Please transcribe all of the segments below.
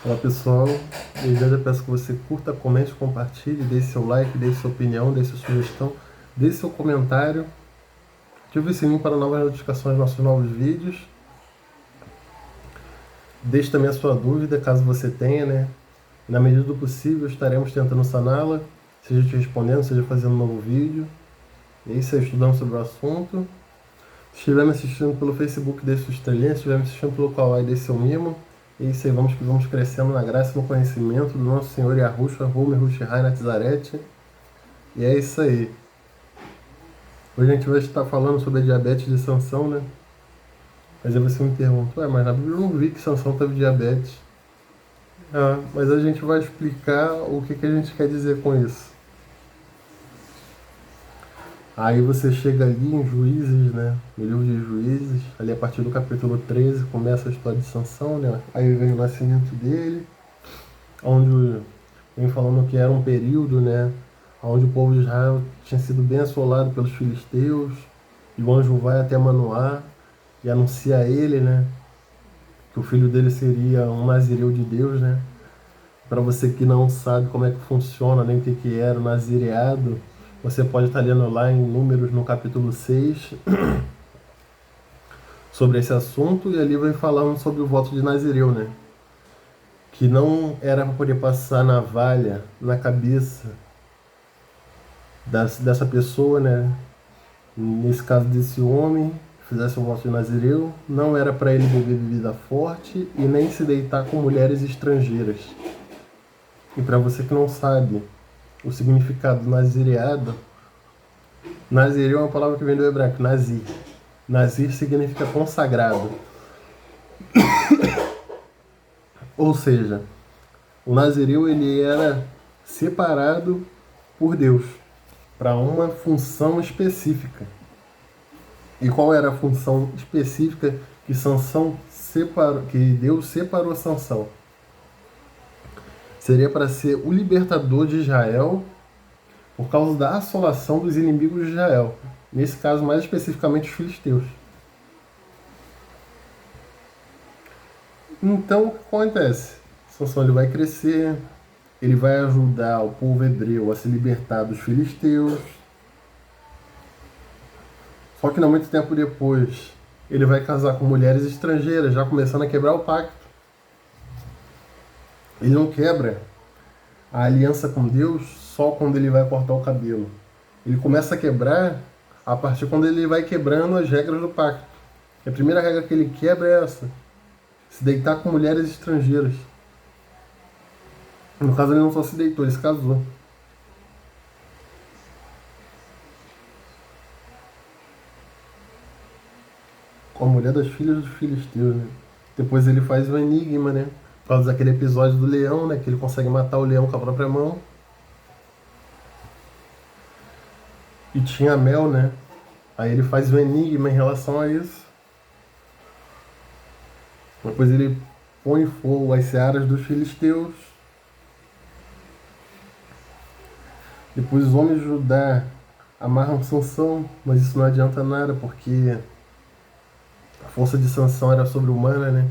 Olá pessoal, desde já peço que você curta, comente, compartilhe, deixe seu like, deixe sua opinião, deixe sua sugestão, deixe seu comentário, ative o sininho para novas notificações dos nossos novos vídeos, deixe também a sua dúvida, caso você tenha, né? Na medida do possível estaremos tentando saná-la, seja te respondendo, seja fazendo um novo vídeo, e aí, se estudando sobre o assunto. Se estiver me assistindo pelo Facebook, deixe sua estrelinha, se estiver me assistindo pelo Kawaii, deixe seu mimo. E é isso aí, vamos crescendo na graça e no conhecimento do nosso Senhor Yahushua, Homer, Hushai, Natzarete. E é isso aí. Hoje a gente vai estar falando sobre a diabetes de Sansão, né? Mas aí você me pergunta, mas na Bíblia eu não vi que Sansão teve diabetes. Ah, mas a gente vai explicar o que a gente quer dizer com isso. Aí você chega ali em Juízes, né? No livro de Juízes, ali a partir do capítulo 13 começa a história de Sansão, né? Aí vem o nascimento dele, onde vem falando que era um período, né? Onde o povo de Israel tinha sido bem assolado pelos filisteus, e o anjo vai até Manoá e anuncia a ele, né? Que o filho dele seria um nazireu de Deus, né? Para você que não sabe como é que funciona, nem o que era o nazireado, você pode estar lendo lá em Números, no capítulo 6 sobre esse assunto, e ali vai falando sobre o voto de Nazireu, né? Que não era para poder passar navalha na cabeça dessa pessoa, né? Nesse caso desse homem, fizesse o voto de Nazireu, não era para ele beber bebida forte e nem se deitar com mulheres estrangeiras. E para você que não sabe o significado do nazireado, nazireu é uma palavra que vem do hebraico, nazir. Nazir significa consagrado. Ou seja, o nazireu ele era separado por Deus para uma função específica. E qual era a função específica que Sansão separou, que Deus separou Sansão? Seria para ser o libertador de Israel por causa da assolação dos inimigos de Israel. Nesse caso, mais especificamente os filisteus. Então, o que acontece? Sansão ele vai crescer, ele vai ajudar o povo hebreu a se libertar dos filisteus. Só que não muito tempo depois, ele vai casar com mulheres estrangeiras, já começando a quebrar o pacto. Ele não quebra a aliança com Deus só quando ele vai cortar o cabelo. Ele começa a quebrar a partir quando ele vai quebrando as regras do pacto. E a primeira regra que ele quebra é essa: se deitar com mulheres estrangeiras. No caso, ele não só se deitou, ele se casou. Com a mulher das filhas dos filisteus, né? Depois ele faz o enigma, né? Por causa daquele episódio do leão, né? Que ele consegue matar o leão com a própria mão. E tinha mel, né? Aí ele faz o enigma em relação a isso. Depois ele põe fogo às searas dos filisteus. Depois os homens de Judá amarram Sansão, mas isso não adianta nada, porque a força de Sansão era sobre-humana, né?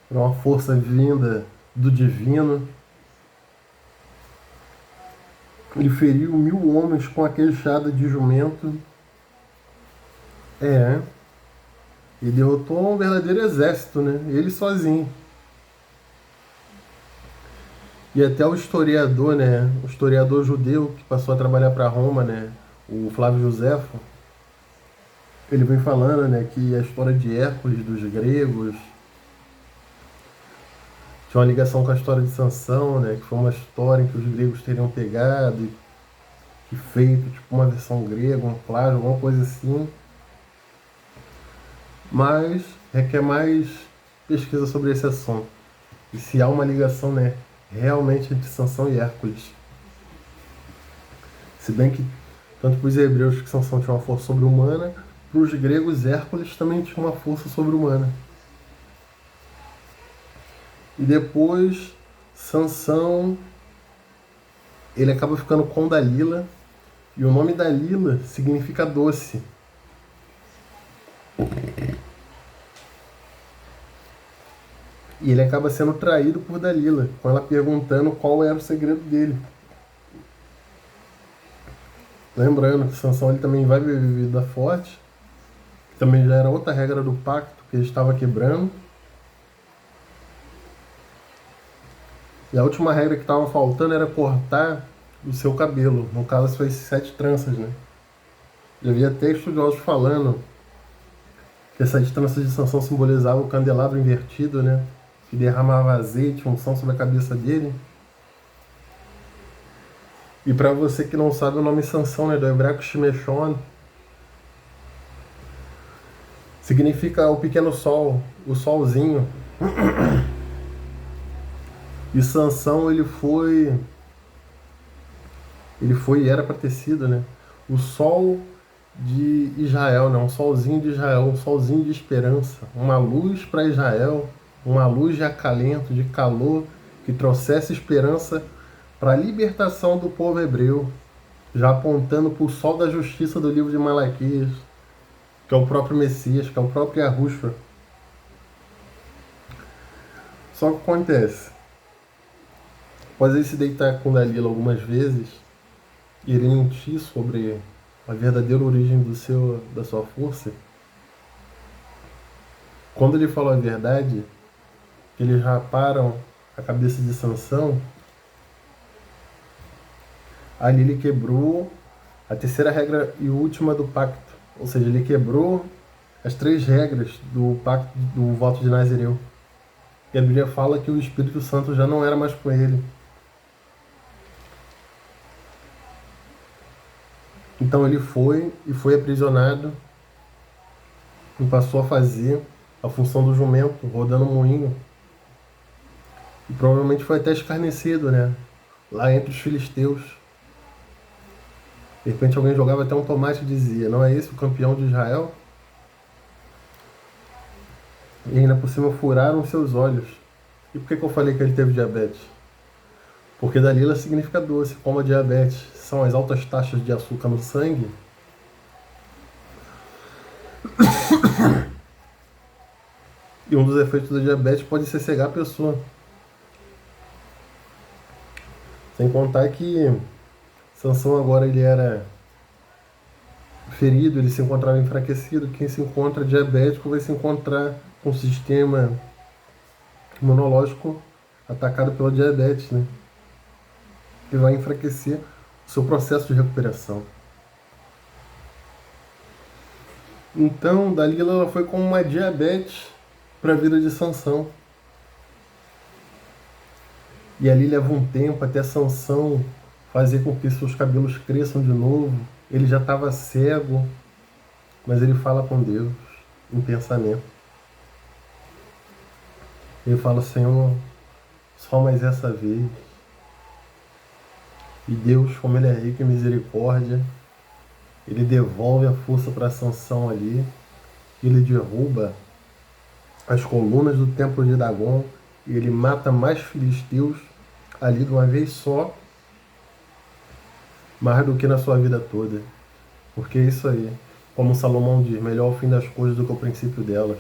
Era uma força vinda do divino. Ele feriu 1.000 homens com a queixada de jumento. E derrotou um verdadeiro exército, né? Ele sozinho. E até o historiador, né? O historiador judeu que passou a trabalhar para Roma, né? O Flávio Josefo, ele vem falando, né, que a história de Hércules dos gregos tinha uma ligação com a história de Sansão, né? Que foi uma história em que os gregos teriam pegado e feito tipo uma versão grega, um plágio, alguma coisa assim. Mas requer mais pesquisa sobre esse assunto. E se há uma ligação, né, realmente entre Sansão e Hércules. Se bem que, tanto para os hebreus que Sansão tinha uma força sobre-humana, para os gregos Hércules também tinha uma força sobre-humana. E depois, Sansão, ele acaba ficando com Dalila, e o nome Dalila significa doce. E ele acaba sendo traído por Dalila, com ela perguntando qual era o segredo dele. Lembrando que Sansão ele também vai viver vida forte, que também já era outra regra do pacto que ele estava quebrando. E a última regra que estava faltando era cortar o seu cabelo. No caso, foi 7 tranças, né? Já havia até estudiosos falando que essas tranças de Sansão simbolizavam o candelabro invertido, né? Que derramava azeite, unção sobre a cabeça dele. E para você que não sabe o nome Sansão, né? Do hebraico Shimeshon, significa o pequeno sol, o solzinho. E Sansão, ele foi e era para ter sido, né? O sol de Israel, né? Um solzinho de Israel, um solzinho de esperança, uma luz para Israel, uma luz de acalento, de calor, que trouxesse esperança para a libertação do povo hebreu, já apontando para o sol da justiça do livro de Malaquias, que é o próprio Messias, que é o próprio Yahushua. Só que acontece, após ele se deitar com Dalila algumas vezes, e ele mentir sobre a verdadeira origem da sua força, quando ele falou a verdade, que eles raparam a cabeça de Sansão, ali ele quebrou a terceira regra e última do pacto. Ou seja, ele quebrou as 3 regras do pacto do voto de Nazireu. E a Bíblia fala que o Espírito Santo já não era mais com ele. Então ele foi aprisionado e passou a fazer a função do jumento, rodando o moinho. E provavelmente foi até escarnecido, né? Lá entre os filisteus. De repente alguém jogava até um tomate e dizia: não é esse o campeão de Israel? E ainda por cima furaram seus olhos. E por que eu falei que ele teve diabetes? Porque Dalila significa doce, como a diabetes são as altas taxas de açúcar no sangue. E um dos efeitos da diabetes pode ser cegar a pessoa. Sem contar que Sansão agora ele era ferido, ele se encontrava enfraquecido. Quem se encontra diabético vai se encontrar com o sistema imunológico atacado pela diabetes, né? Que vai enfraquecer o seu processo de recuperação. Então, Dalila ela foi como uma diabetes para a vida de Sansão. E ali leva um tempo até Sansão fazer com que seus cabelos cresçam de novo. Ele já estava cego, mas ele fala com Deus em pensamento. Ele fala: Senhor, só mais essa vez. E Deus, como ele é rico em misericórdia, ele devolve a força para Sansão ali. Ele derruba as colunas do templo de Dagon e ele mata mais filisteus ali de uma vez só, mais do que na sua vida toda. Porque é isso aí. Como Salomão diz, melhor o fim das coisas do que o princípio delas.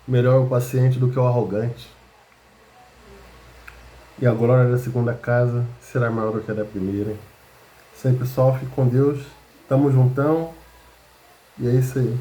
Melhor o paciente do que o arrogante. E a glória da segunda casa será maior do que a da primeira. Isso aí, pessoal. Fique com Deus. Tamo juntão. E é isso aí.